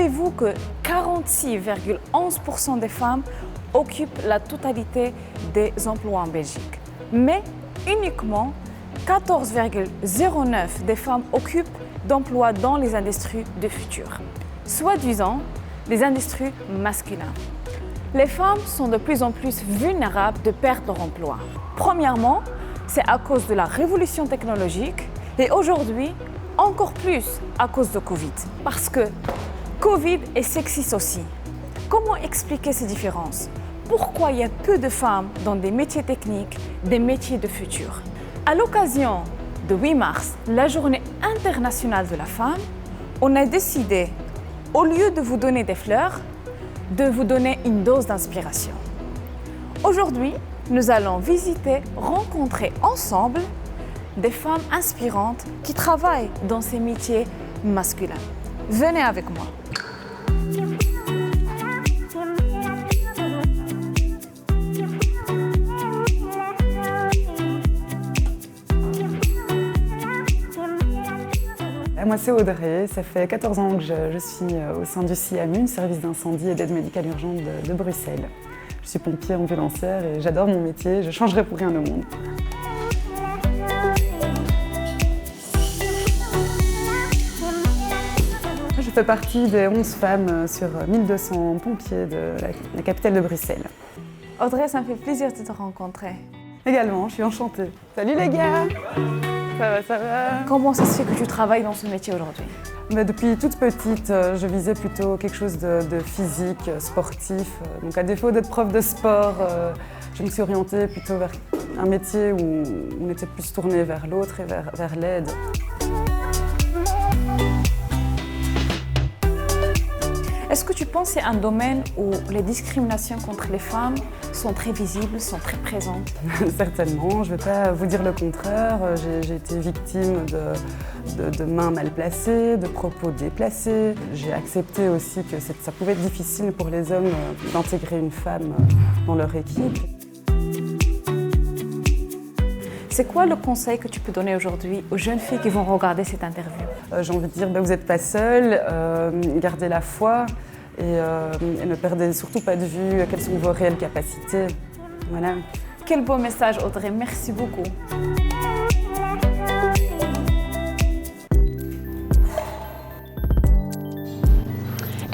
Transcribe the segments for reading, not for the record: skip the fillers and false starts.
Savez-vous que 46,11% des femmes occupent la totalité des emplois en Belgique, mais uniquement 14,09% des femmes occupent d'emplois dans les industries du futur, soi-disant les industries masculines. Les femmes sont de plus en plus vulnérables de perdre leur emploi. Premièrement, c'est à cause de la révolution technologique et aujourd'hui, encore plus à cause de Covid. Parce que Covid est sexiste aussi. Comment expliquer ces différences? Pourquoi il y a peu de femmes dans des métiers techniques, des métiers de futur? À l'occasion de 8 mars, la journée internationale de la femme, on a décidé, au lieu de vous donner des fleurs, de vous donner une dose d'inspiration. Aujourd'hui, nous allons visiter, rencontrer ensemble des femmes inspirantes qui travaillent dans ces métiers masculins. Venez avec moi. Moi, c'est Audrey. Ça fait 14 ans que je suis au sein du CIAMU, service d'incendie et d'aide médicale urgente de Bruxelles. Je suis pompière ambulancière et j'adore mon métier. Je ne changerai pour rien au monde. Je fais partie des 11 femmes sur 1200 pompiers de la capitale de Bruxelles. Audrey, ça me fait plaisir de te rencontrer. Également, je suis enchantée. Salut les gars! Ça va? Comment ça se fait que tu travailles dans ce métier aujourd'hui? Depuis toute petite, je visais plutôt quelque chose de physique, sportif. Donc à défaut d'être prof de sport, je me suis orientée plutôt vers un métier où on était plus tourné vers l'autre et vers l'aide. Est-ce que tu penses que c'est un domaine où les discriminations contre les femmes sont très visibles, sont très présentes? Certainement, je ne vais pas vous dire le contraire. J'ai été victime de mains mal placées, de propos déplacés. J'ai accepté aussi que ça pouvait être difficile pour les hommes d'intégrer une femme dans leur équipe. C'est quoi le conseil que tu peux donner aujourd'hui aux jeunes filles qui vont regarder cette interview? J'ai envie de dire, vous n'êtes pas seules, gardez la foi et ne perdez surtout pas de vue quelles sont vos réelles capacités. Voilà. Quel beau message, Audrey, merci beaucoup.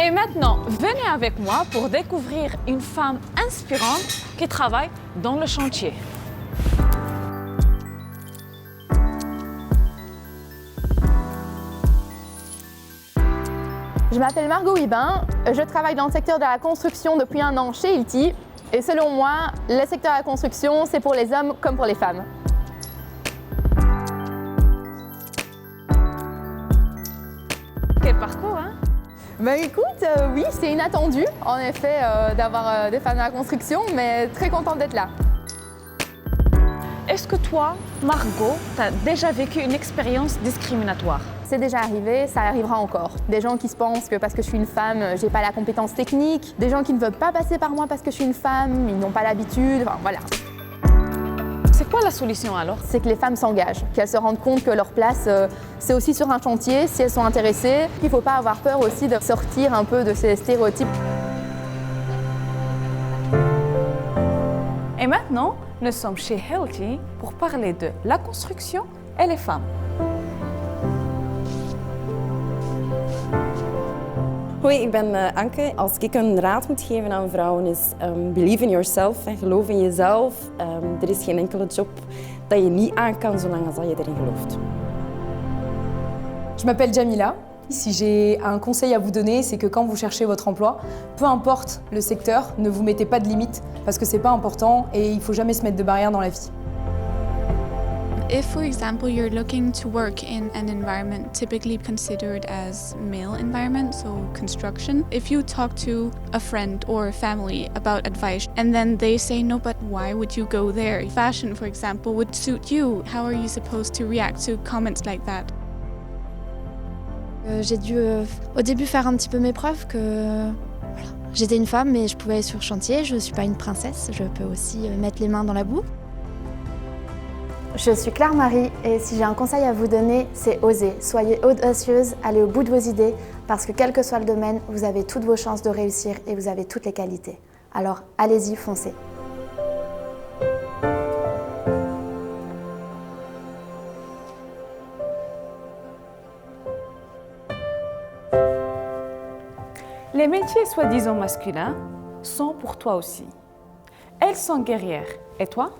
Et maintenant, venez avec moi pour découvrir une femme inspirante qui travaille dans le chantier. Je m'appelle Margot Hibin, je travaille dans le secteur de la construction depuis 1 an chez Hilti. Et selon moi, le secteur de la construction, c'est pour les hommes comme pour les femmes. Quel parcours, hein? Écoute, oui, c'est inattendu, en effet, d'avoir des femmes dans la construction, mais très contente d'être là. Est-ce que toi, Margot, tu as déjà vécu une expérience discriminatoire? C'est déjà arrivé, ça arrivera encore. Des gens qui se pensent que parce que je suis une femme, j'ai pas la compétence technique. Des gens qui ne veulent pas passer par moi parce que je suis une femme, ils n'ont pas l'habitude, enfin voilà. C'est quoi la solution alors? C'est que les femmes s'engagent, qu'elles se rendent compte que leur place, c'est aussi sur un chantier, si elles sont intéressées. Il ne faut pas avoir peur aussi de sortir un peu de ces stéréotypes. Et maintenant, nous sommes chez Hilti pour parler de la construction et les femmes. Hoi, ik ben Anke. Als ik een raad moet geven aan vrouwen is believe in yourself en geloof in jezelf. Er is geen enkele job dat je niet aan kan zolang als je erin gelooft. Je m'appelle Jamila. Si j'ai un conseil à vous donner, c'est que quand vous cherchez votre emploi, peu importe le secteur, ne vous mettez pas de limites parce que c'est pas important et il faut jamais se mettre de barrières dans la vie. If, for example, you're looking to work in an environment typically considered as male environment, so construction, if you talk to a friend or a family about advice and then they say, no, but why would you go there? Fashion, for example, would suit you. How are you supposed to react to comments like that? J'ai dû au début faire un petit peu mes preuves que voilà, j'étais une femme mais je pouvais aller sur chantier, je ne suis pas une princesse, je peux aussi mettre les mains dans la boue. Je suis Claire-Marie et si j'ai un conseil à vous donner, c'est oser. Soyez audacieuse, allez au bout de vos idées parce que quel que soit le domaine, vous avez toutes vos chances de réussir et vous avez toutes les qualités. Alors allez-y, foncez. Les métiers soi-disant masculins sont pour toi aussi. Elles sont guerrières. Et toi ?